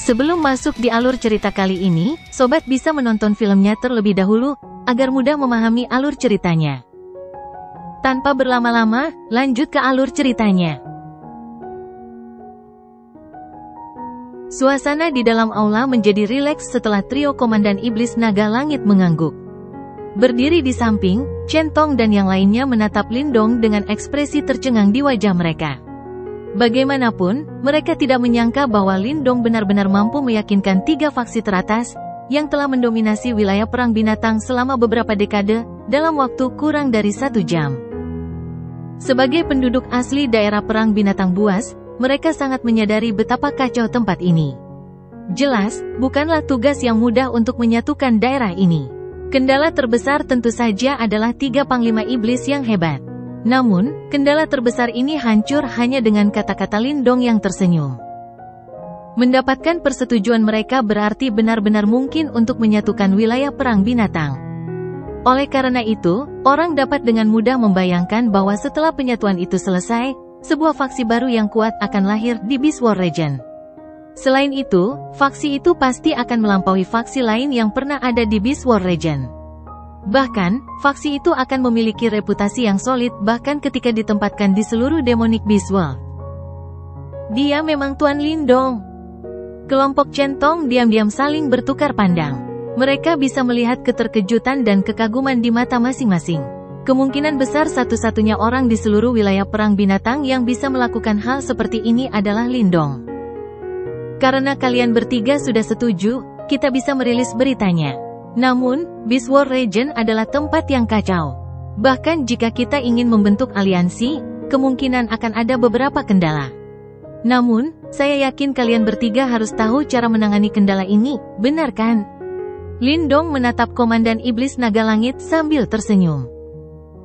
Sebelum masuk di alur cerita kali ini, sobat bisa menonton filmnya terlebih dahulu, agar mudah memahami alur ceritanya. Tanpa berlama-lama, lanjut ke alur ceritanya. Suasana di dalam aula menjadi rileks setelah trio Komandan Iblis Naga Langit mengangguk. Berdiri di samping, Chen Tong dan yang lainnya menatap Lindong dengan ekspresi tercengang di wajah mereka. Bagaimanapun, mereka tidak menyangka bahwa Lindong benar-benar mampu meyakinkan tiga faksi teratas, yang telah mendominasi wilayah perang binatang selama beberapa dekade, dalam waktu kurang dari 1 jam. Sebagai penduduk asli daerah perang binatang buas, mereka sangat menyadari betapa kacau tempat ini. Jelas, bukanlah tugas yang mudah untuk menyatukan daerah ini. Kendala terbesar tentu saja adalah 3 panglima iblis yang hebat. Namun, kendala terbesar ini hancur hanya dengan kata-kata Lindong yang tersenyum. Mendapatkan persetujuan mereka berarti benar-benar mungkin untuk menyatukan wilayah perang binatang. Oleh karena itu, orang dapat dengan mudah membayangkan bahwa setelah penyatuan itu selesai, sebuah faksi baru yang kuat akan lahir di Beast War Region. Selain itu, faksi itu pasti akan melampaui faksi lain yang pernah ada di Beast War Region. Bahkan, faksi itu akan memiliki reputasi yang solid bahkan ketika ditempatkan di seluruh Demonic Beast World. Dia memang Tuan Lindong. Kelompok Chen Tong diam-diam saling bertukar pandang. Mereka bisa melihat keterkejutan dan kekaguman di mata masing-masing. Kemungkinan besar satu-satunya orang di seluruh wilayah perang binatang yang bisa melakukan hal seperti ini adalah Lindong. Karena kalian bertiga sudah setuju, kita bisa merilis beritanya. Namun, Beast War Region adalah tempat yang kacau. Bahkan jika kita ingin membentuk aliansi, kemungkinan akan ada beberapa kendala. Namun, saya yakin kalian bertiga harus tahu cara menangani kendala ini, benar kan? Lindong menatap Komandan Iblis Naga Langit sambil tersenyum.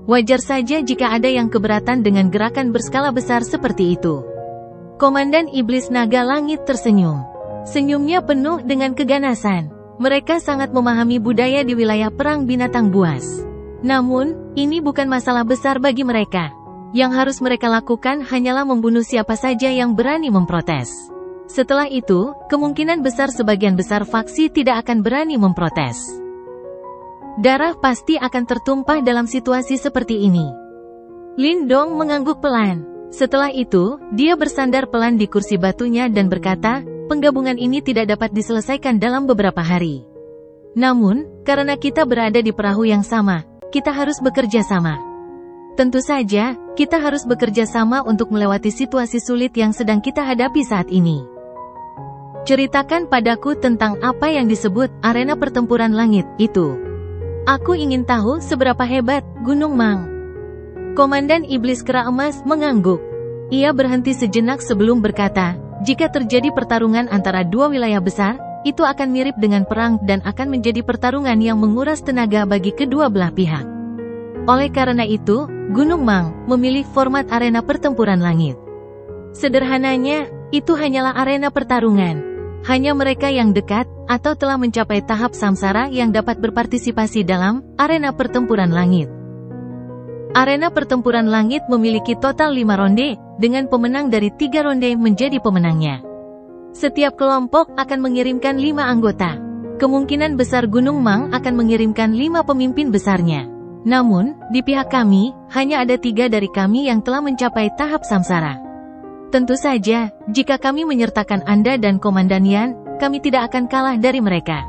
Wajar saja jika ada yang keberatan dengan gerakan berskala besar seperti itu. Komandan Iblis Naga Langit tersenyum. Senyumnya penuh dengan keganasan. Mereka sangat memahami budaya di wilayah perang binatang buas. Namun, ini bukan masalah besar bagi mereka. Yang harus mereka lakukan hanyalah membunuh siapa saja yang berani memprotes. Setelah itu, kemungkinan besar sebagian besar faksi tidak akan berani memprotes. Darah pasti akan tertumpah dalam situasi seperti ini. Lindong mengangguk pelan. Setelah itu, dia bersandar pelan di kursi batunya dan berkata, penggabungan ini tidak dapat diselesaikan dalam beberapa hari. Namun, karena kita berada di perahu yang sama, kita harus bekerja sama. Tentu saja, kita harus bekerja sama untuk melewati situasi sulit yang sedang kita hadapi saat ini. Ceritakan padaku tentang apa yang disebut arena pertempuran langit itu. Aku ingin tahu seberapa hebat Gunung Mang. Komandan Iblis Kera Emas mengangguk. Ia berhenti sejenak sebelum berkata, jika terjadi pertarungan antara dua wilayah besar, itu akan mirip dengan perang dan akan menjadi pertarungan yang menguras tenaga bagi kedua belah pihak. Oleh karena itu, Gunung Mang memilih format arena pertempuran langit. Sederhananya, itu hanyalah arena pertarungan. Hanya mereka yang dekat, atau telah mencapai tahap samsara yang dapat berpartisipasi dalam arena pertempuran langit. Arena pertempuran langit memiliki total 5 ronde, dengan pemenang dari 3 ronde menjadi pemenangnya. Setiap kelompok akan mengirimkan 5 anggota. Kemungkinan besar Gunung Mang akan mengirimkan 5 pemimpin besarnya. Namun, di pihak kami, hanya ada 3 dari kami yang telah mencapai tahap samsara. Tentu saja, jika kami menyertakan Anda dan Komandan Yan, kami tidak akan kalah dari mereka.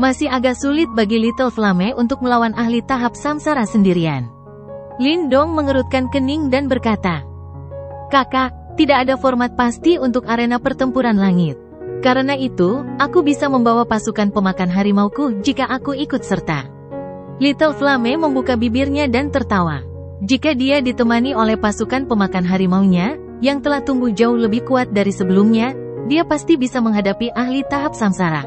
Masih agak sulit bagi Little Flame untuk melawan ahli tahap samsara sendirian. Lindong mengerutkan kening dan berkata, Kakak, tidak ada format pasti untuk arena pertempuran langit. Karena itu, aku bisa membawa pasukan pemakan harimauku jika aku ikut serta. Little Flame membuka bibirnya dan tertawa. Jika dia ditemani oleh pasukan pemakan harimaunya, yang telah tumbuh jauh lebih kuat dari sebelumnya, dia pasti bisa menghadapi ahli tahap samsara.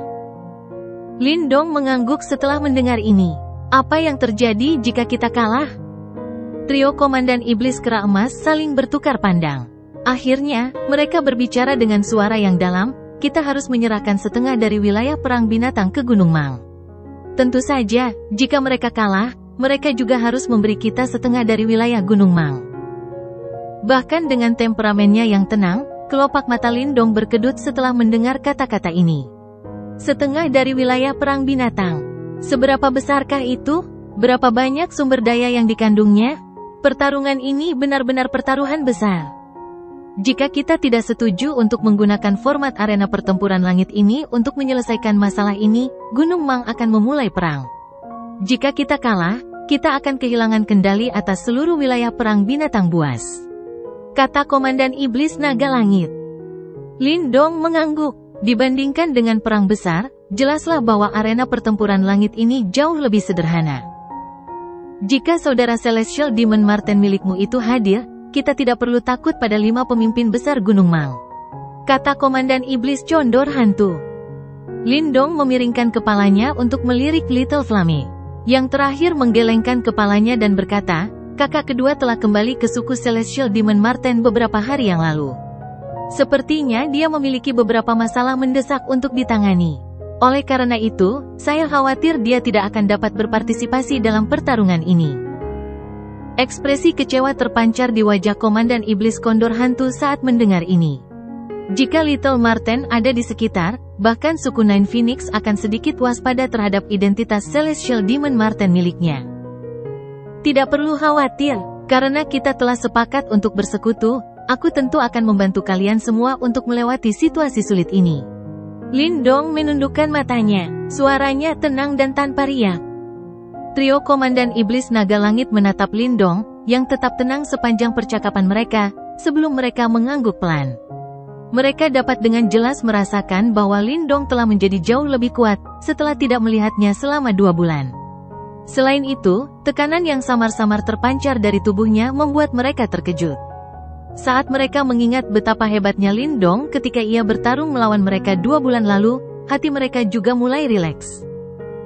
Lindong mengangguk setelah mendengar ini. Apa yang terjadi jika kita kalah? Trio Komandan Iblis Kera Emas saling bertukar pandang. Akhirnya, mereka berbicara dengan suara yang dalam, kita harus menyerahkan setengah dari wilayah perang binatang ke Gunung Mang. Tentu saja, jika mereka kalah, mereka juga harus memberi kita setengah dari wilayah Gunung Mang. Bahkan dengan temperamennya yang tenang, Kelopak mata Lindong berkedut setelah mendengar kata-kata ini. Setengah dari wilayah perang binatang. Seberapa besarkah itu? Berapa banyak sumber daya yang dikandungnya? Pertarungan ini benar-benar pertaruhan besar. Jika kita tidak setuju untuk menggunakan format arena pertempuran langit ini untuk menyelesaikan masalah ini, Gunung Mang akan memulai perang. Jika kita kalah, kita akan kehilangan kendali atas seluruh wilayah perang binatang buas, kata Komandan Iblis Naga Langit. Lindong mengangguk. Dibandingkan dengan perang besar, jelaslah bahwa arena pertempuran langit ini jauh lebih sederhana. Jika saudara Celestial Demon Marten milikmu itu hadir, kita tidak perlu takut pada 5 pemimpin besar Gunung Mang, kata Komandan Iblis Condor Hantu. Lindong memiringkan kepalanya untuk melirik Little Flame. Yang terakhir menggelengkan kepalanya dan berkata, kakak kedua telah kembali ke suku Celestial Demon Marten beberapa hari yang lalu. Sepertinya dia memiliki beberapa masalah mendesak untuk ditangani. Oleh karena itu, saya khawatir dia tidak akan dapat berpartisipasi dalam pertarungan ini. Ekspresi kecewa terpancar di wajah Komandan Iblis Kondor Hantu saat mendengar ini. Jika Little Marten ada di sekitar, bahkan suku Nine Phoenix akan sedikit waspada terhadap identitas Celestial Demon Marten miliknya. Tidak perlu khawatir, karena kita telah sepakat untuk bersekutu, aku tentu akan membantu kalian semua untuk melewati situasi sulit ini. Lindong menundukkan matanya, suaranya tenang dan tanpa riak. Trio Komandan Iblis Naga Langit menatap Lindong, yang tetap tenang sepanjang percakapan mereka, sebelum mereka mengangguk pelan. Mereka dapat dengan jelas merasakan bahwa Lindong telah menjadi jauh lebih kuat, setelah tidak melihatnya selama 2 bulan. Selain itu, tekanan yang samar-samar terpancar dari tubuhnya membuat mereka terkejut. Saat mereka mengingat betapa hebatnya Lindong ketika ia bertarung melawan mereka 2 bulan lalu, hati mereka juga mulai rileks.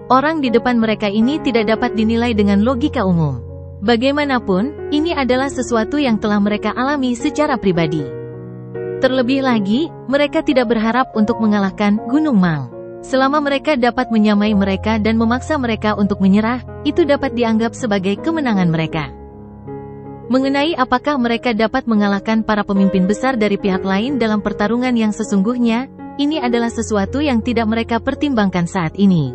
Orang di depan mereka ini tidak dapat dinilai dengan logika umum. Bagaimanapun, ini adalah sesuatu yang telah mereka alami secara pribadi. Terlebih lagi, mereka tidak berharap untuk mengalahkan Gunung Mang. Selama mereka dapat menyamai mereka dan memaksa mereka untuk menyerah, itu dapat dianggap sebagai kemenangan mereka. Mengenai apakah mereka dapat mengalahkan para pemimpin besar dari pihak lain dalam pertarungan yang sesungguhnya, ini adalah sesuatu yang tidak mereka pertimbangkan saat ini.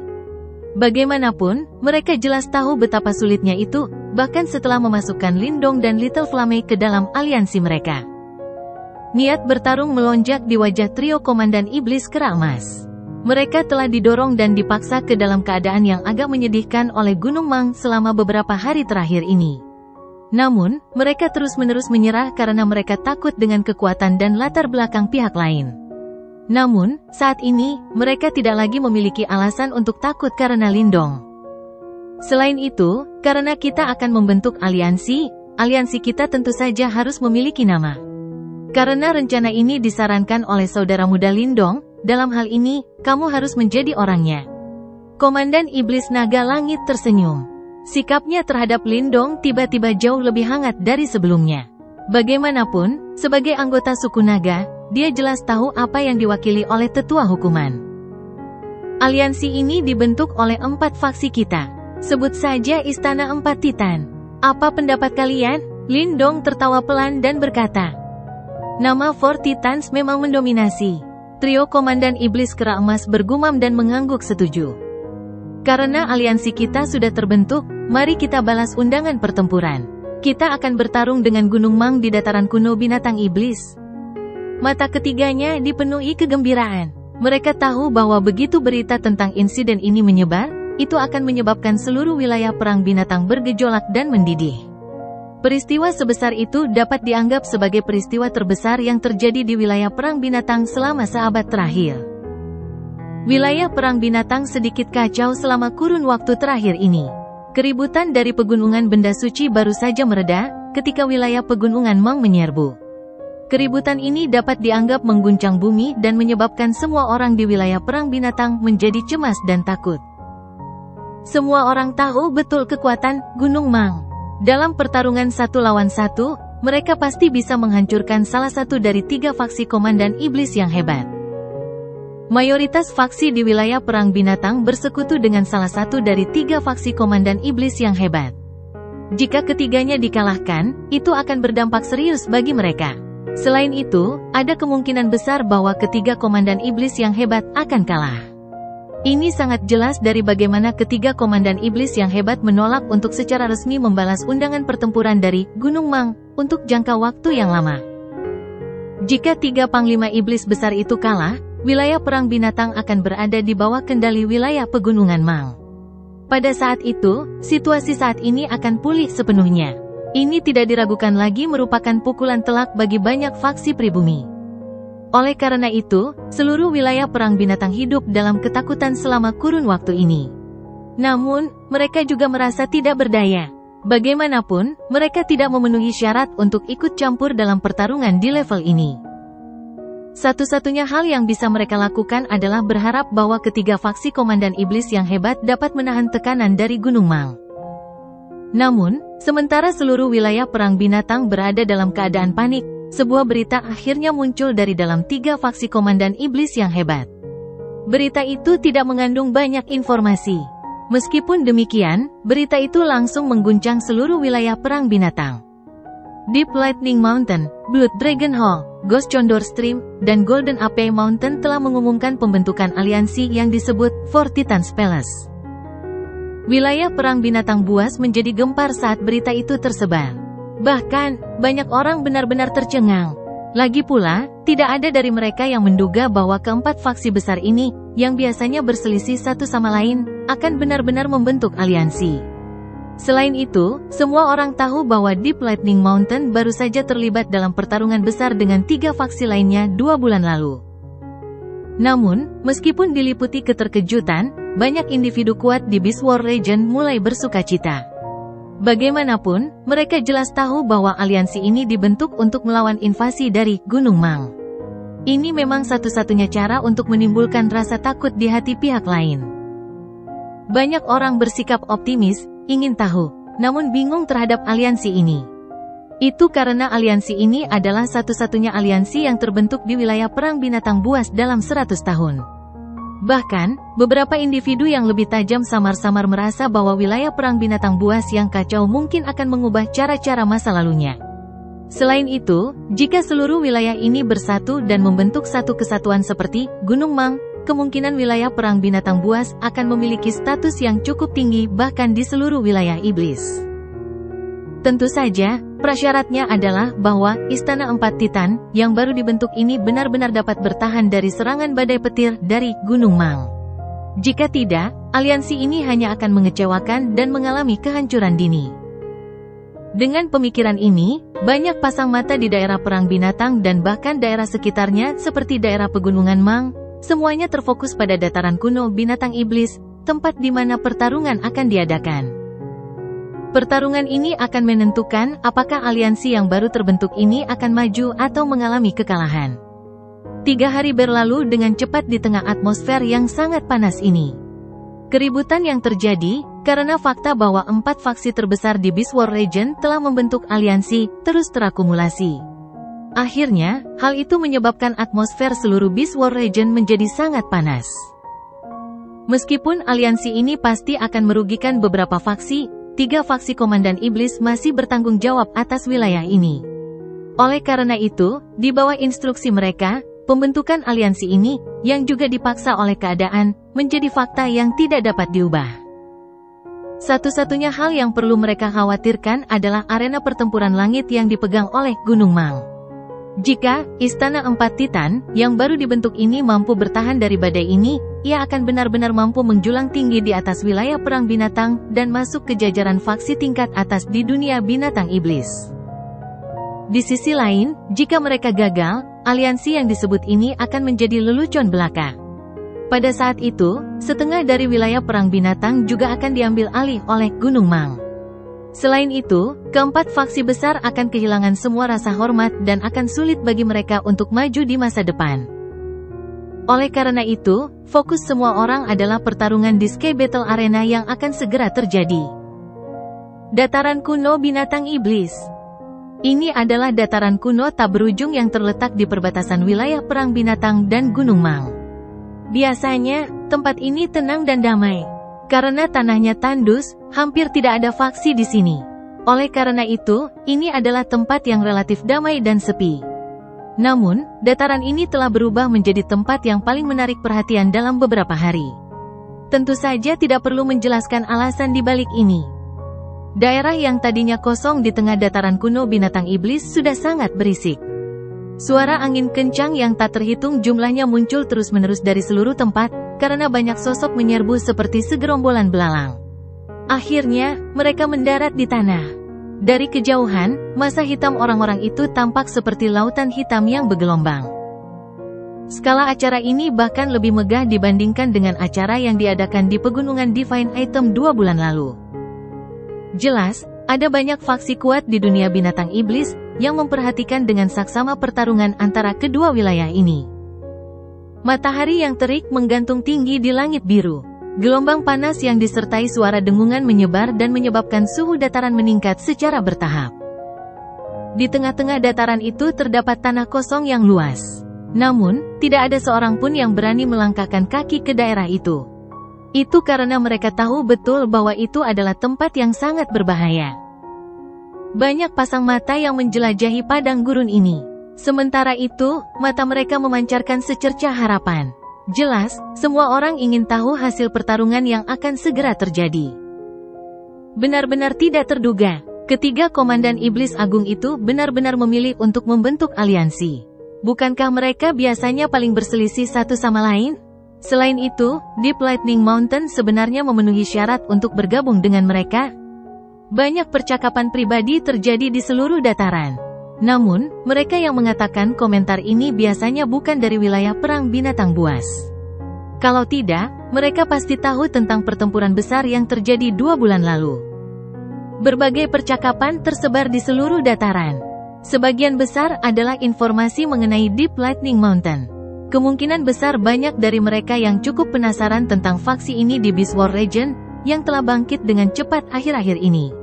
Bagaimanapun, mereka jelas tahu betapa sulitnya itu, bahkan setelah memasukkan Lindong dan Little Flame ke dalam aliansi mereka. Niat bertarung melonjak di wajah trio Komandan Iblis Kera Emas. Mereka telah didorong dan dipaksa ke dalam keadaan yang agak menyedihkan oleh Gunung Mang selama beberapa hari terakhir ini. Namun, mereka terus-menerus menyerah karena mereka takut dengan kekuatan dan latar belakang pihak lain. Namun, saat ini, mereka tidak lagi memiliki alasan untuk takut karena Lindong. Selain itu, karena kita akan membentuk aliansi kita tentu saja harus memiliki nama. Karena rencana ini disarankan oleh saudara muda Lindong, dalam hal ini, kamu harus menjadi orangnya. Komandan Iblis Naga Langit tersenyum. Sikapnya terhadap Lindong tiba-tiba jauh lebih hangat dari sebelumnya. Bagaimanapun, sebagai anggota suku naga, dia jelas tahu apa yang diwakili oleh tetua hukuman. Aliansi ini dibentuk oleh 4 faksi kita. Sebut saja Istana 4 Titan. Apa pendapat kalian? Lindong tertawa pelan dan berkata. Nama 4 Titans memang mendominasi. Trio Komandan Iblis Kera Emas bergumam dan mengangguk setuju. Karena aliansi kita sudah terbentuk, mari kita balas undangan pertempuran. Kita akan bertarung dengan Gunung Mang di dataran kuno binatang iblis. Mata ketiganya dipenuhi kegembiraan. Mereka tahu bahwa begitu berita tentang insiden ini menyebar, itu akan menyebabkan seluruh wilayah perang binatang bergejolak dan mendidih. Peristiwa sebesar itu dapat dianggap sebagai peristiwa terbesar yang terjadi di wilayah perang binatang selama seabad terakhir. Wilayah perang binatang sedikit kacau selama kurun waktu terakhir ini. Keributan dari pegunungan benda suci baru saja mereda, ketika wilayah pegunungan Mang menyerbu. Keributan ini dapat dianggap mengguncang bumi dan menyebabkan semua orang di wilayah perang binatang menjadi cemas dan takut. Semua orang tahu betul kekuatan Gunung Mang. Dalam pertarungan 1 lawan 1, mereka pasti bisa menghancurkan salah satu dari 3 faksi Komandan Iblis yang hebat. Mayoritas faksi di wilayah perang binatang bersekutu dengan salah satu dari 3 faksi Komandan Iblis yang hebat. Jika ketiganya dikalahkan, itu akan berdampak serius bagi mereka. Selain itu, ada kemungkinan besar bahwa ketiga komandan iblis yang hebat akan kalah. Ini sangat jelas dari bagaimana ketiga komandan iblis yang hebat menolak untuk secara resmi membalas undangan pertempuran dari Gunung Mang untuk jangka waktu yang lama. Jika tiga panglima iblis besar itu kalah, wilayah perang binatang akan berada di bawah kendali wilayah pegunungan Mang. Pada saat itu, situasi saat ini akan pulih sepenuhnya. Ini tidak diragukan lagi merupakan pukulan telak bagi banyak faksi pribumi. Oleh karena itu, seluruh wilayah perang binatang hidup dalam ketakutan selama kurun waktu ini. Namun, mereka juga merasa tidak berdaya. Bagaimanapun, mereka tidak memenuhi syarat untuk ikut campur dalam pertarungan di level ini. Satu-satunya hal yang bisa mereka lakukan adalah berharap bahwa ketiga faksi komandan iblis yang hebat dapat menahan tekanan dari Gunung Mang. Namun, sementara seluruh wilayah perang binatang berada dalam keadaan panik, sebuah berita akhirnya muncul dari dalam tiga faksi komandan iblis yang hebat. Berita itu tidak mengandung banyak informasi. Meskipun demikian, berita itu langsung mengguncang seluruh wilayah perang binatang. Deep Lightning Mountain, Blood Dragon Hall, Ghost Condor Stream, dan Golden Ape Mountain telah mengumumkan pembentukan aliansi yang disebut Four Titans Palace. Wilayah perang binatang buas menjadi gempar saat berita itu tersebar. Bahkan, banyak orang benar-benar tercengang. Lagi pula, tidak ada dari mereka yang menduga bahwa keempat faksi besar ini, yang biasanya berselisih satu sama lain, akan benar-benar membentuk aliansi. Selain itu, semua orang tahu bahwa Deep Lightning Mountain baru saja terlibat dalam pertarungan besar dengan tiga faksi lainnya 2 bulan lalu. Namun, meskipun diliputi keterkejutan, banyak individu kuat di Beast War Region mulai bersukacita. Bagaimanapun, mereka jelas tahu bahwa aliansi ini dibentuk untuk melawan invasi dari Gunung Mang. Ini memang satu-satunya cara untuk menimbulkan rasa takut di hati pihak lain. Banyak orang bersikap optimis, ingin tahu, namun bingung terhadap aliansi ini. Itu karena aliansi ini adalah satu-satunya aliansi yang terbentuk di wilayah perang binatang buas dalam 100 tahun. Bahkan, beberapa individu yang lebih tajam samar-samar merasa bahwa wilayah perang binatang buas yang kacau mungkin akan mengubah cara-cara masa lalunya. Selain itu, jika seluruh wilayah ini bersatu dan membentuk satu kesatuan seperti Gunung Mang, kemungkinan wilayah perang binatang buas akan memiliki status yang cukup tinggi bahkan di seluruh wilayah iblis. Tentu saja, prasyaratnya adalah bahwa Istana Empat Titan yang baru dibentuk ini benar-benar dapat bertahan dari serangan badai petir dari Gunung Mang. Jika tidak, aliansi ini hanya akan mengecewakan dan mengalami kehancuran dini. Dengan pemikiran ini, banyak pasang mata di daerah perang binatang dan bahkan daerah sekitarnya seperti daerah pegunungan Mang, semuanya terfokus pada dataran kuno binatang iblis, tempat di mana pertarungan akan diadakan. Pertarungan ini akan menentukan apakah aliansi yang baru terbentuk ini akan maju atau mengalami kekalahan. 3 hari berlalu dengan cepat di tengah atmosfer yang sangat panas ini. Keributan yang terjadi, karena fakta bahwa 4 faksi terbesar di Beast War Region telah membentuk aliansi, terus terakumulasi. Akhirnya, hal itu menyebabkan atmosfer seluruh Beast War Region menjadi sangat panas. Meskipun aliansi ini pasti akan merugikan beberapa faksi, 3 faksi komandan iblis masih bertanggung jawab atas wilayah ini. Oleh karena itu, di bawah instruksi mereka, pembentukan aliansi ini, yang juga dipaksa oleh keadaan, menjadi fakta yang tidak dapat diubah. Satu-satunya hal yang perlu mereka khawatirkan adalah arena pertempuran langit yang dipegang oleh Gunung Mang. Jika Istana Empat Titan yang baru dibentuk ini mampu bertahan dari badai ini, ia akan benar-benar mampu menjulang tinggi di atas wilayah perang binatang dan masuk ke jajaran faksi tingkat atas di dunia binatang iblis. Di sisi lain, jika mereka gagal, aliansi yang disebut ini akan menjadi lelucon belaka. Pada saat itu, setengah dari wilayah perang binatang juga akan diambil alih oleh Gunung Mang. Selain itu, keempat faksi besar akan kehilangan semua rasa hormat dan akan sulit bagi mereka untuk maju di masa depan. Oleh karena itu, fokus semua orang adalah pertarungan di Sky Battle Arena yang akan segera terjadi. Dataran kuno binatang iblis. Ini adalah dataran kuno tak berujung yang terletak di perbatasan wilayah perang binatang dan Gunung Mang. Biasanya, tempat ini tenang dan damai. Karena tanahnya tandus, hampir tidak ada faksi di sini. Oleh karena itu, ini adalah tempat yang relatif damai dan sepi. Namun, dataran ini telah berubah menjadi tempat yang paling menarik perhatian dalam beberapa hari. Tentu saja tidak perlu menjelaskan alasan di balik ini. Daerah yang tadinya kosong di tengah dataran kuno binatang iblis sudah sangat berisik. Suara angin kencang yang tak terhitung jumlahnya muncul terus-menerus dari seluruh tempat, karena banyak sosok menyerbu seperti segerombolan belalang. Akhirnya, mereka mendarat di tanah. Dari kejauhan, massa hitam orang-orang itu tampak seperti lautan hitam yang bergelombang. Skala acara ini bahkan lebih megah dibandingkan dengan acara yang diadakan di pegunungan Divine Item 2 bulan lalu. Jelas, ada banyak faksi kuat di dunia binatang iblis yang memperhatikan dengan saksama pertarungan antara kedua wilayah ini. Matahari yang terik menggantung tinggi di langit biru. Gelombang panas yang disertai suara dengungan menyebar dan menyebabkan suhu dataran meningkat secara bertahap. Di tengah-tengah dataran itu terdapat tanah kosong yang luas. Namun, tidak ada seorang pun yang berani melangkahkan kaki ke daerah itu. Itu karena mereka tahu betul bahwa itu adalah tempat yang sangat berbahaya. Banyak pasang mata yang menjelajahi padang gurun ini. Sementara itu, mata mereka memancarkan secercah harapan. Jelas, semua orang ingin tahu hasil pertarungan yang akan segera terjadi. Benar-benar tidak terduga, ketiga komandan iblis agung itu benar-benar memilih untuk membentuk aliansi. Bukankah mereka biasanya paling berselisih satu sama lain? Selain itu, Deep Lightning Mountain sebenarnya memenuhi syarat untuk bergabung dengan mereka. Banyak percakapan pribadi terjadi di seluruh dataran. Namun, mereka yang mengatakan komentar ini biasanya bukan dari wilayah perang binatang buas. Kalau tidak, mereka pasti tahu tentang pertempuran besar yang terjadi 2 bulan lalu. Berbagai percakapan tersebar di seluruh dataran. Sebagian besar adalah informasi mengenai Deep Lightning Mountain. Kemungkinan besar banyak dari mereka yang cukup penasaran tentang faksi ini di Beast War Region, yang telah bangkit dengan cepat akhir-akhir ini.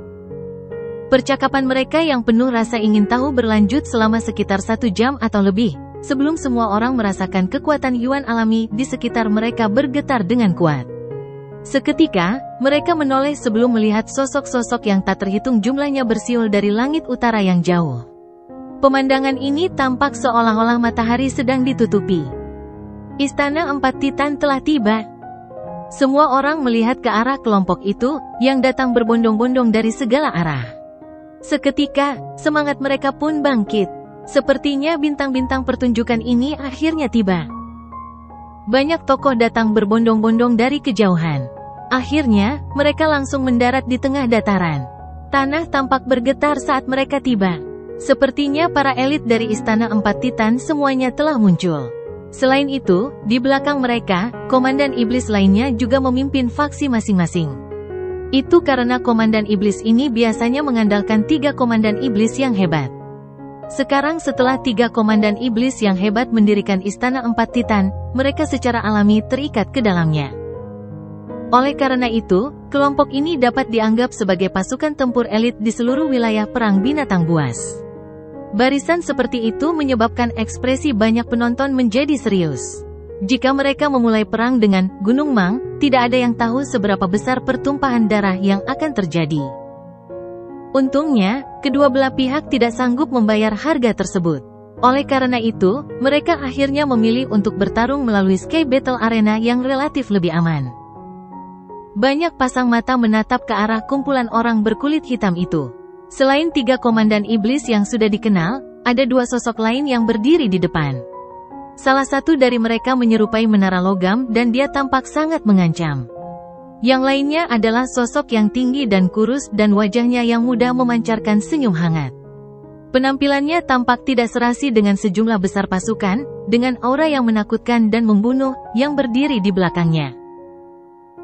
Percakapan mereka yang penuh rasa ingin tahu berlanjut selama sekitar 1 jam atau lebih, sebelum semua orang merasakan kekuatan Yuan alami di sekitar mereka bergetar dengan kuat. Seketika, mereka menoleh sebelum melihat sosok-sosok yang tak terhitung jumlahnya bersiul dari langit utara yang jauh. Pemandangan ini tampak seolah-olah matahari sedang ditutupi. Istana 4 Titan telah tiba. Semua orang melihat ke arah kelompok itu, yang datang berbondong-bondong dari segala arah. Seketika, semangat mereka pun bangkit. Sepertinya bintang-bintang pertunjukan ini akhirnya tiba. Banyak tokoh datang berbondong-bondong dari kejauhan. Akhirnya, mereka langsung mendarat di tengah dataran. Tanah tampak bergetar saat mereka tiba. Sepertinya para elit dari Istana 4 Titan semuanya telah muncul. Selain itu, di belakang mereka, komandan iblis lainnya juga memimpin faksi masing-masing. Itu karena komandan iblis ini biasanya mengandalkan 3 komandan iblis yang hebat. Sekarang setelah 3 komandan iblis yang hebat mendirikan Istana 4 Titan, mereka secara alami terikat ke dalamnya. Oleh karena itu, kelompok ini dapat dianggap sebagai pasukan tempur elit di seluruh wilayah perang binatang buas. Barisan seperti itu menyebabkan ekspresi banyak penonton menjadi serius. Jika mereka memulai perang dengan Gunung Mang, tidak ada yang tahu seberapa besar pertumpahan darah yang akan terjadi. Untungnya, kedua belah pihak tidak sanggup membayar harga tersebut. Oleh karena itu, mereka akhirnya memilih untuk bertarung melalui Sky Battle Arena yang relatif lebih aman. Banyak pasang mata menatap ke arah kumpulan orang berkulit hitam itu. Selain 3 komandan iblis yang sudah dikenal, ada 2 sosok lain yang berdiri di depan. Salah satu dari mereka menyerupai menara logam dan dia tampak sangat mengancam. Yang lainnya adalah sosok yang tinggi dan kurus dan wajahnya yang muda memancarkan senyum hangat. Penampilannya tampak tidak serasi dengan sejumlah besar pasukan, dengan aura yang menakutkan dan membunuh, yang berdiri di belakangnya.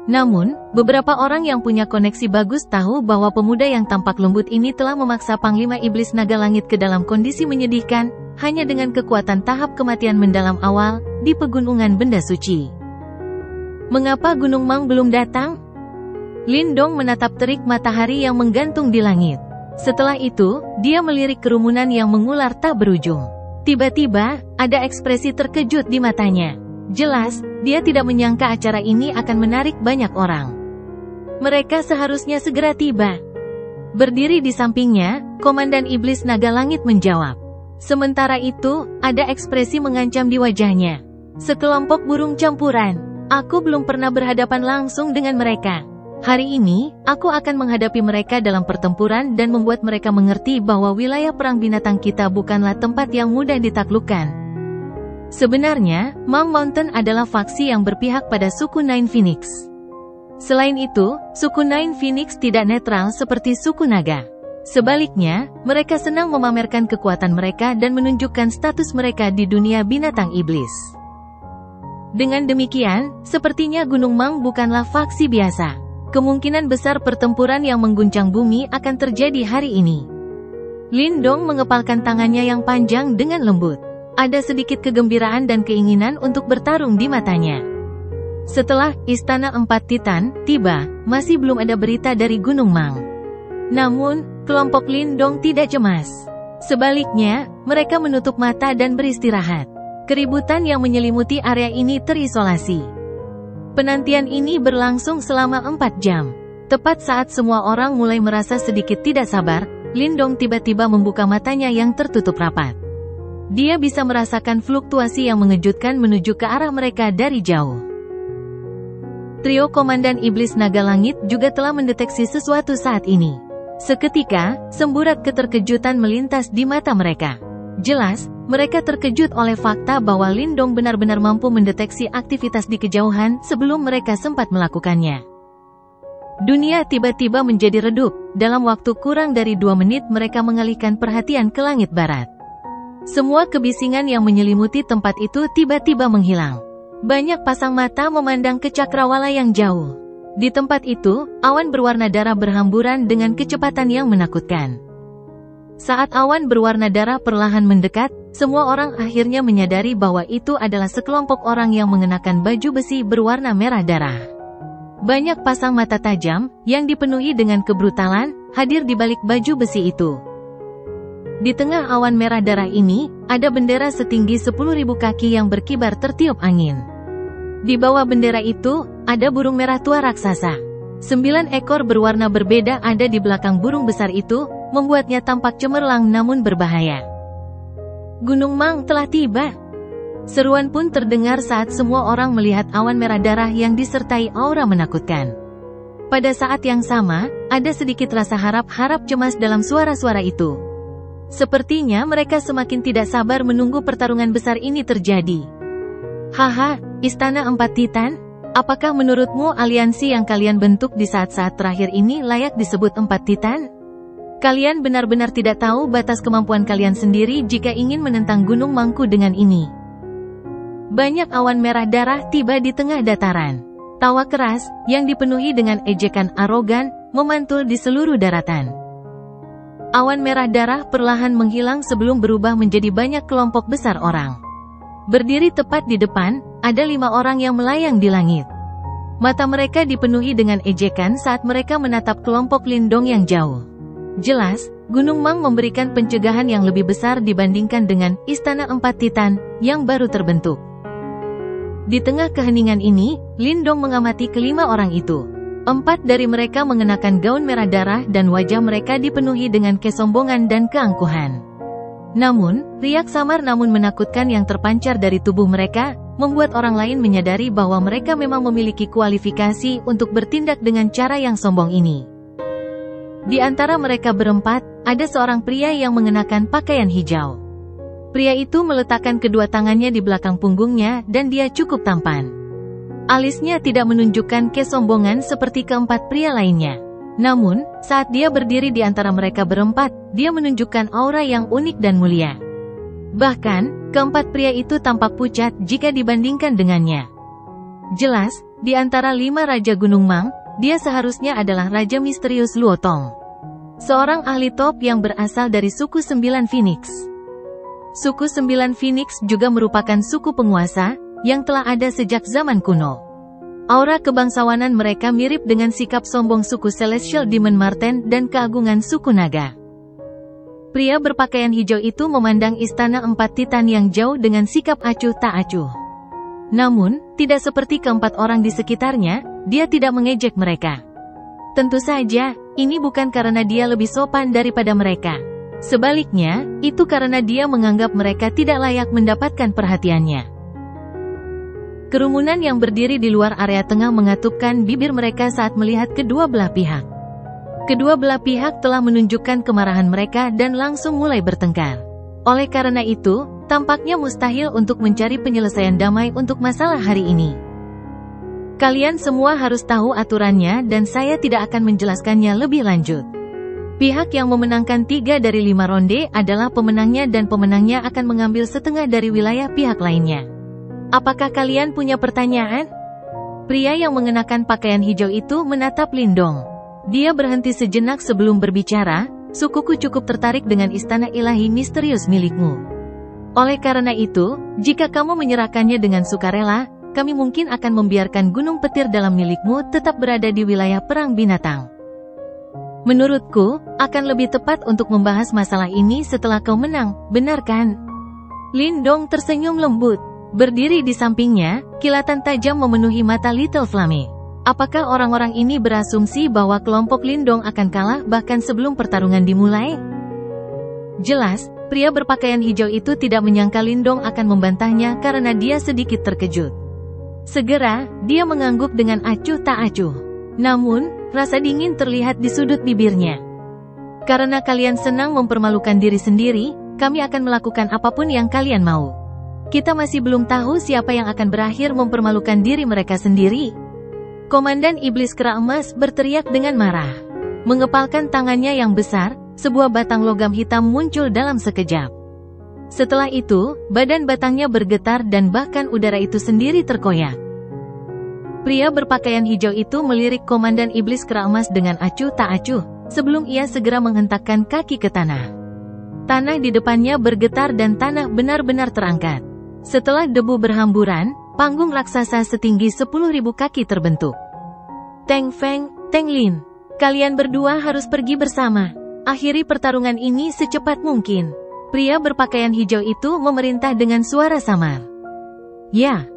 Namun, beberapa orang yang punya koneksi bagus tahu bahwa pemuda yang tampak lembut ini telah memaksa Panglima Iblis Naga Langit ke dalam kondisi menyedihkan, hanya dengan kekuatan tahap kematian mendalam awal, di pegunungan benda suci. Mengapa Gunung Mang belum datang? Lindong menatap terik matahari yang menggantung di langit. Setelah itu, dia melirik kerumunan yang mengular tak berujung. Tiba-tiba, ada ekspresi terkejut di matanya. Jelas, dia tidak menyangka acara ini akan menarik banyak orang. Mereka seharusnya segera tiba. Berdiri di sampingnya, Komandan Iblis Naga Langit menjawab. Sementara itu, ada ekspresi mengancam di wajahnya. Sekelompok burung campuran. Aku belum pernah berhadapan langsung dengan mereka. Hari ini, aku akan menghadapi mereka dalam pertempuran dan membuat mereka mengerti bahwa wilayah perang binatang kita bukanlah tempat yang mudah ditaklukkan. Sebenarnya, Mang Mountain adalah faksi yang berpihak pada suku Nine Phoenix. Selain itu, suku Nine Phoenix tidak netral seperti suku naga. Sebaliknya, mereka senang memamerkan kekuatan mereka dan menunjukkan status mereka di dunia binatang iblis. Dengan demikian, sepertinya Gunung Mang bukanlah faksi biasa. Kemungkinan besar pertempuran yang mengguncang bumi akan terjadi hari ini. Lindong mengepalkan tangannya yang panjang dengan lembut. Ada sedikit kegembiraan dan keinginan untuk bertarung di matanya. Setelah Istana Empat Titan tiba, masih belum ada berita dari Gunung Mang. Namun, kelompok Lindong tidak cemas. Sebaliknya, mereka menutup mata dan beristirahat. Keributan yang menyelimuti area ini terisolasi. Penantian ini berlangsung selama 4 jam. Tepat saat semua orang mulai merasa sedikit tidak sabar, Lindong tiba-tiba membuka matanya yang tertutup rapat. Dia bisa merasakan fluktuasi yang mengejutkan menuju ke arah mereka dari jauh. Trio Komandan Iblis Naga Langit juga telah mendeteksi sesuatu saat ini. Seketika, semburat keterkejutan melintas di mata mereka. Jelas, mereka terkejut oleh fakta bahwa Lindong benar-benar mampu mendeteksi aktivitas di kejauhan sebelum mereka sempat melakukannya. Dunia tiba-tiba menjadi redup. Dalam waktu kurang dari 2 menit mereka mengalihkan perhatian ke langit barat. Semua kebisingan yang menyelimuti tempat itu tiba-tiba menghilang. Banyak pasang mata memandang ke cakrawala yang jauh. Di tempat itu, awan berwarna darah berhamburan dengan kecepatan yang menakutkan. Saat awan berwarna darah perlahan mendekat, semua orang akhirnya menyadari bahwa itu adalah sekelompok orang yang mengenakan baju besi berwarna merah darah. Banyak pasang mata tajam, yang dipenuhi dengan kebrutalan, hadir di balik baju besi itu. Di tengah awan merah darah ini, ada bendera setinggi 10.000 kaki yang berkibar tertiup angin. Di bawah bendera itu, ada burung merah tua raksasa. 9 ekor berwarna berbeda ada di belakang burung besar itu, membuatnya tampak cemerlang namun berbahaya. Gunung Mang telah tiba. Seruan pun terdengar saat semua orang melihat awan merah darah yang disertai aura menakutkan. Pada saat yang sama, ada sedikit rasa harap-harap cemas dalam suara-suara itu. Sepertinya mereka semakin tidak sabar menunggu pertarungan besar ini terjadi. Haha, Istana Empat Titan? Apakah menurutmu aliansi yang kalian bentuk di saat-saat terakhir ini layak disebut Empat Titan? Kalian benar-benar tidak tahu batas kemampuan kalian sendiri jika ingin menentang Gunung Mangku dengan ini. Banyak awan merah darah tiba di tengah dataran. Tawa keras, yang dipenuhi dengan ejekan arogan, memantul di seluruh daratan. Awan merah darah perlahan menghilang sebelum berubah menjadi banyak kelompok besar orang. Berdiri tepat di depan, ada 5 orang yang melayang di langit. Mata mereka dipenuhi dengan ejekan saat mereka menatap kelompok Lindong yang jauh. Jelas, Gunung Mang memberikan pencegahan yang lebih besar dibandingkan dengan Istana Empat Titan yang baru terbentuk. Di tengah keheningan ini, Lindong mengamati kelima orang itu. 4 dari mereka mengenakan gaun merah darah dan wajah mereka dipenuhi dengan kesombongan dan keangkuhan. Namun, riak samar namun menakutkan yang terpancar dari tubuh mereka, membuat orang lain menyadari bahwa mereka memang memiliki kualifikasi untuk bertindak dengan cara yang sombong ini. Di antara mereka berempat, ada seorang pria yang mengenakan pakaian hijau. Pria itu meletakkan kedua tangannya di belakang punggungnya dan dia cukup tampan. Alisnya tidak menunjukkan kesombongan seperti keempat pria lainnya. Namun, saat dia berdiri di antara mereka berempat, dia menunjukkan aura yang unik dan mulia. Bahkan, keempat pria itu tampak pucat jika dibandingkan dengannya. Jelas, di antara 5 Raja Gunung Mang, dia seharusnya adalah Raja Misterius Luotong. Seorang ahli top yang berasal dari suku 9 Phoenix. Suku 9 Phoenix juga merupakan suku penguasa, yang telah ada sejak zaman kuno. Aura kebangsawanan mereka mirip dengan sikap sombong suku Celestial Demon Marten dan keagungan suku naga. Pria berpakaian hijau itu memandang Istana Empat Titan yang jauh dengan sikap acuh tak acuh. Namun, tidak seperti keempat orang di sekitarnya, dia tidak mengejek mereka. Tentu saja, ini bukan karena dia lebih sopan daripada mereka. Sebaliknya, itu karena dia menganggap mereka tidak layak mendapatkan perhatiannya. Kerumunan yang berdiri di luar area tengah mengatupkan bibir mereka saat melihat kedua belah pihak. Kedua belah pihak telah menunjukkan kemarahan mereka dan langsung mulai bertengkar. Oleh karena itu, tampaknya mustahil untuk mencari penyelesaian damai untuk masalah hari ini. Kalian semua harus tahu aturannya dan saya tidak akan menjelaskannya lebih lanjut. Pihak yang memenangkan 3 dari 5 ronde adalah pemenangnya dan pemenangnya akan mengambil setengah dari wilayah pihak lainnya. Apakah kalian punya pertanyaan? Pria yang mengenakan pakaian hijau itu menatap Lindong. Dia berhenti sejenak sebelum berbicara, sukuku cukup tertarik dengan istana ilahi misterius milikmu. Oleh karena itu, jika kamu menyerahkannya dengan sukarela, kami mungkin akan membiarkan gunung petir dalam milikmu tetap berada di wilayah perang binatang. Menurutku, akan lebih tepat untuk membahas masalah ini setelah kau menang, benar kan? Lindong tersenyum lembut. Berdiri di sampingnya, kilatan tajam memenuhi mata Little Flame. Apakah orang-orang ini berasumsi bahwa kelompok Lindong akan kalah bahkan sebelum pertarungan dimulai? Jelas, pria berpakaian hijau itu tidak menyangka Lindong akan membantahnya karena dia sedikit terkejut. Segera, dia mengangguk dengan acuh tak acuh. Namun, rasa dingin terlihat di sudut bibirnya. Karena kalian senang mempermalukan diri sendiri, kami akan melakukan apapun yang kalian mau. Kita masih belum tahu siapa yang akan berakhir mempermalukan diri mereka sendiri. Komandan Iblis Kera Emas berteriak dengan marah. Mengepalkan tangannya yang besar, sebuah batang logam hitam muncul dalam sekejap. Setelah itu, badan batangnya bergetar dan bahkan udara itu sendiri terkoyak. Pria berpakaian hijau itu melirik Komandan Iblis Kera Emas dengan acuh tak acuh, sebelum ia segera menghentakkan kaki ke tanah. Tanah di depannya bergetar dan tanah benar-benar terangkat. Setelah debu berhamburan, panggung raksasa setinggi 10.000 kaki terbentuk. Teng Feng, Teng Lin, kalian berdua harus pergi bersama. Akhiri pertarungan ini secepat mungkin. Pria berpakaian hijau itu memerintah dengan suara samar. Ya.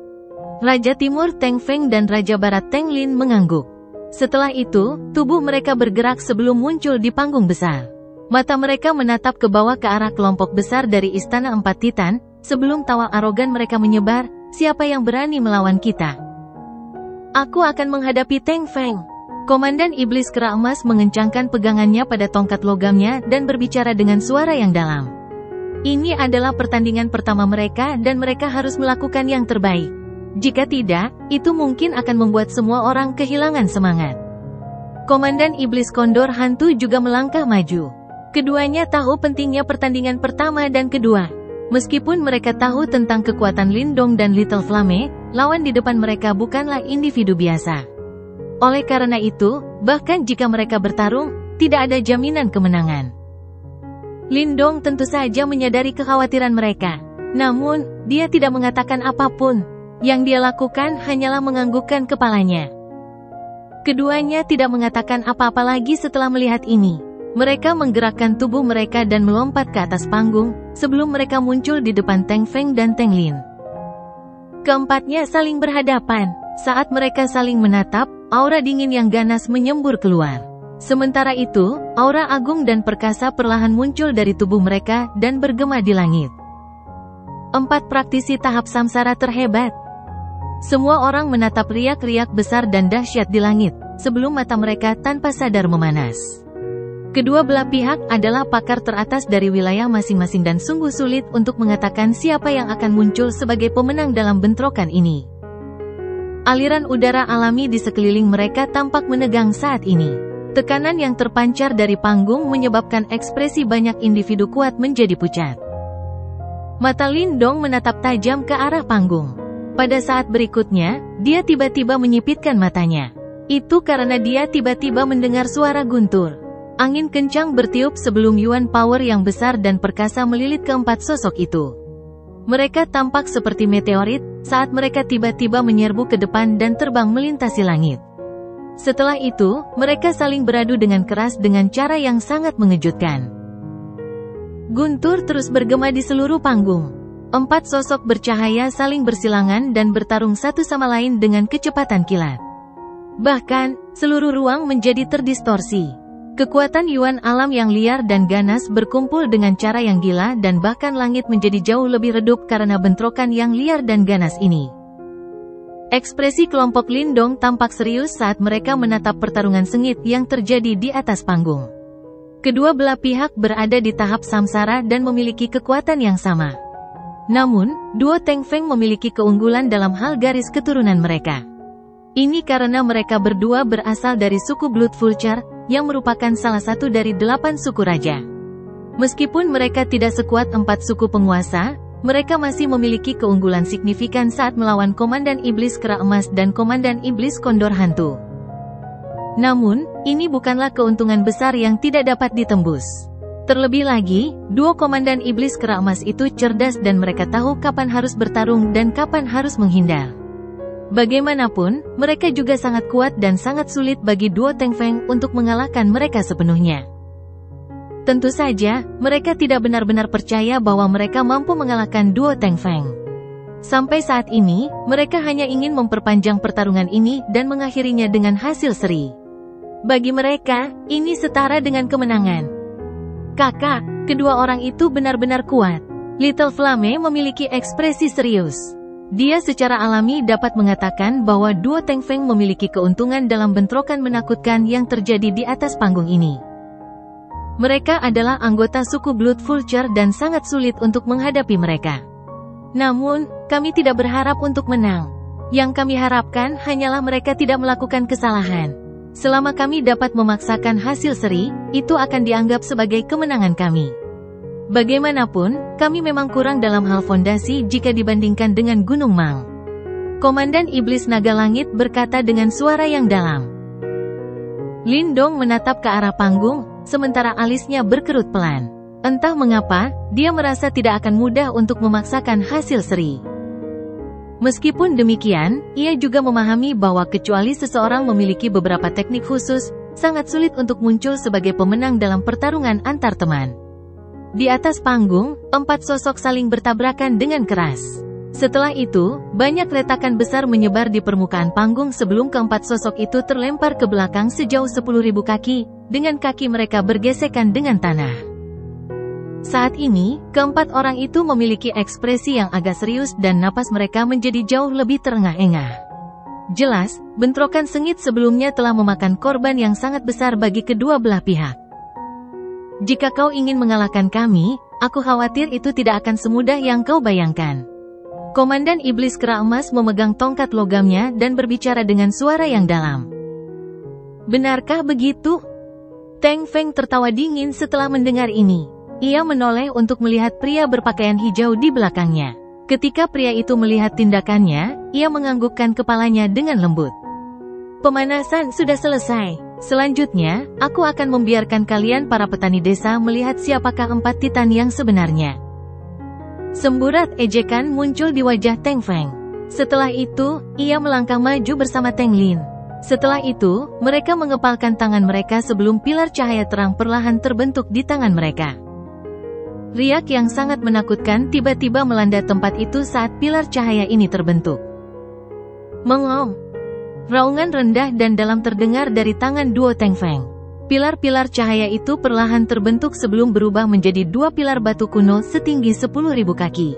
Raja Timur Teng Feng dan Raja Barat Teng Lin mengangguk. Setelah itu, tubuh mereka bergerak sebelum muncul di panggung besar. Mata mereka menatap ke bawah ke arah kelompok besar dari Istana Empat Titan, sebelum tawa arogan mereka menyebar, siapa yang berani melawan kita? Aku akan menghadapi Teng Feng. Komandan Iblis Kera Emas mengencangkan pegangannya pada tongkat logamnya dan berbicara dengan suara yang dalam. Ini adalah pertandingan pertama mereka dan mereka harus melakukan yang terbaik. Jika tidak, itu mungkin akan membuat semua orang kehilangan semangat. Komandan Iblis Kondor Hantu juga melangkah maju. Keduanya tahu pentingnya pertandingan pertama dan kedua. Meskipun mereka tahu tentang kekuatan Lindong dan Little Flame, lawan di depan mereka bukanlah individu biasa. Oleh karena itu, bahkan jika mereka bertarung, tidak ada jaminan kemenangan. Lindong tentu saja menyadari kekhawatiran mereka. Namun, dia tidak mengatakan apapun. Yang dia lakukan hanyalah menganggukkan kepalanya. Keduanya tidak mengatakan apa-apa lagi setelah melihat ini. Mereka menggerakkan tubuh mereka dan melompat ke atas panggung, sebelum mereka muncul di depan Teng Feng dan Teng Lin. Keempatnya saling berhadapan. Saat mereka saling menatap, aura dingin yang ganas menyembur keluar. Sementara itu, aura agung dan perkasa perlahan muncul dari tubuh mereka dan bergema di langit. 4 praktisi tahap samsara terhebat. Semua orang menatap riak-riak besar dan dahsyat di langit, sebelum mata mereka tanpa sadar memanas. Kedua belah pihak adalah pakar teratas dari wilayah masing-masing dan sungguh sulit untuk mengatakan siapa yang akan muncul sebagai pemenang dalam bentrokan ini. Aliran udara alami di sekeliling mereka tampak menegang saat ini. Tekanan yang terpancar dari panggung menyebabkan ekspresi banyak individu kuat menjadi pucat. Mata Lindong menatap tajam ke arah panggung. Pada saat berikutnya, dia tiba-tiba menyipitkan matanya. Itu karena dia tiba-tiba mendengar suara guntur. Angin kencang bertiup sebelum Yuan Power yang besar dan perkasa melilit keempat sosok itu. Mereka tampak seperti meteorit, saat mereka tiba-tiba menyerbu ke depan dan terbang melintasi langit. Setelah itu, mereka saling beradu dengan keras dengan cara yang sangat mengejutkan. Guntur terus bergema di seluruh panggung. 4 sosok bercahaya saling bersilangan dan bertarung satu sama lain dengan kecepatan kilat. Bahkan, seluruh ruang menjadi terdistorsi. Kekuatan Yuan alam yang liar dan ganas berkumpul dengan cara yang gila dan bahkan langit menjadi jauh lebih redup karena bentrokan yang liar dan ganas ini. Ekspresi kelompok Lindong tampak serius saat mereka menatap pertarungan sengit yang terjadi di atas panggung. Kedua belah pihak berada di tahap samsara dan memiliki kekuatan yang sama. Namun, duo Teng Feng memiliki keunggulan dalam hal garis keturunan mereka. Ini karena mereka berdua berasal dari suku Blood Vulture, yang merupakan salah satu dari 8 suku raja. Meskipun mereka tidak sekuat 4 suku penguasa, mereka masih memiliki keunggulan signifikan saat melawan Komandan Iblis Kera Emas dan Komandan Iblis Kondor Hantu. Namun, ini bukanlah keuntungan besar yang tidak dapat ditembus. Terlebih lagi, duo Komandan Iblis Kera Emas itu cerdas dan mereka tahu kapan harus bertarung dan kapan harus menghindar. Bagaimanapun, mereka juga sangat kuat dan sangat sulit bagi duo Teng Feng untuk mengalahkan mereka sepenuhnya. Tentu saja, mereka tidak benar-benar percaya bahwa mereka mampu mengalahkan duo Teng Feng. Sampai saat ini, mereka hanya ingin memperpanjang pertarungan ini dan mengakhirinya dengan hasil seri. Bagi mereka, ini setara dengan kemenangan. Kakak, kedua orang itu benar-benar kuat. Little Flame memiliki ekspresi serius. Dia secara alami dapat mengatakan bahwa duo Teng Feng memiliki keuntungan dalam bentrokan menakutkan yang terjadi di atas panggung ini. Mereka adalah anggota suku Blood Vulture dan sangat sulit untuk menghadapi mereka. Namun, kami tidak berharap untuk menang. Yang kami harapkan hanyalah mereka tidak melakukan kesalahan. Selama kami dapat memaksakan hasil seri, itu akan dianggap sebagai kemenangan kami. Bagaimanapun, kami memang kurang dalam hal fondasi jika dibandingkan dengan Gunung Mang. Komandan Iblis Naga Langit berkata dengan suara yang dalam. Lindong menatap ke arah panggung, sementara alisnya berkerut pelan. Entah mengapa, dia merasa tidak akan mudah untuk memaksakan hasil seri. Meskipun demikian, ia juga memahami bahwa kecuali seseorang memiliki beberapa teknik khusus, sangat sulit untuk muncul sebagai pemenang dalam pertarungan antar teman. Di atas panggung, 4 sosok saling bertabrakan dengan keras. Setelah itu, banyak retakan besar menyebar di permukaan panggung sebelum keempat sosok itu terlempar ke belakang sejauh 10.000 kaki, dengan kaki mereka bergesekan dengan tanah. Saat ini, keempat orang itu memiliki ekspresi yang agak serius dan napas mereka menjadi jauh lebih terengah-engah. Jelas, bentrokan sengit sebelumnya telah memakan korban yang sangat besar bagi kedua belah pihak. Jika kau ingin mengalahkan kami, aku khawatir itu tidak akan semudah yang kau bayangkan. Komandan Iblis Kera Emas memegang tongkat logamnya dan berbicara dengan suara yang dalam. Benarkah begitu? Teng Feng tertawa dingin setelah mendengar ini. Ia menoleh untuk melihat pria berpakaian hijau di belakangnya. Ketika pria itu melihat tindakannya, ia menganggukkan kepalanya dengan lembut. Pemanasan sudah selesai. Selanjutnya, aku akan membiarkan kalian para petani desa melihat siapakah 4 titan yang sebenarnya. Semburat ejekan muncul di wajah Teng Feng. Setelah itu, ia melangkah maju bersama Teng Lin. Setelah itu, mereka mengepalkan tangan mereka sebelum pilar cahaya terang perlahan terbentuk di tangan mereka. Riak yang sangat menakutkan tiba-tiba melanda tempat itu saat pilar cahaya ini terbentuk. Mengom. Raungan rendah dan dalam terdengar dari tangan duo Teng Feng. Pilar-pilar cahaya itu perlahan terbentuk sebelum berubah menjadi 2 pilar batu kuno setinggi 10.000 kaki.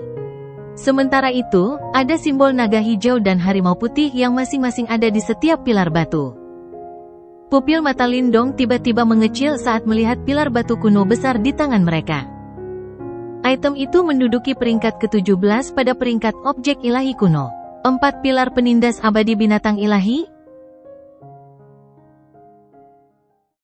Sementara itu, ada simbol naga hijau dan harimau putih yang masing-masing ada di setiap pilar batu. Pupil mata Lindong tiba-tiba mengecil saat melihat pilar batu kuno besar di tangan mereka. Item itu menduduki peringkat ke-17 pada peringkat objek ilahi kuno. 4 pilar penindas abadi binatang ilahi,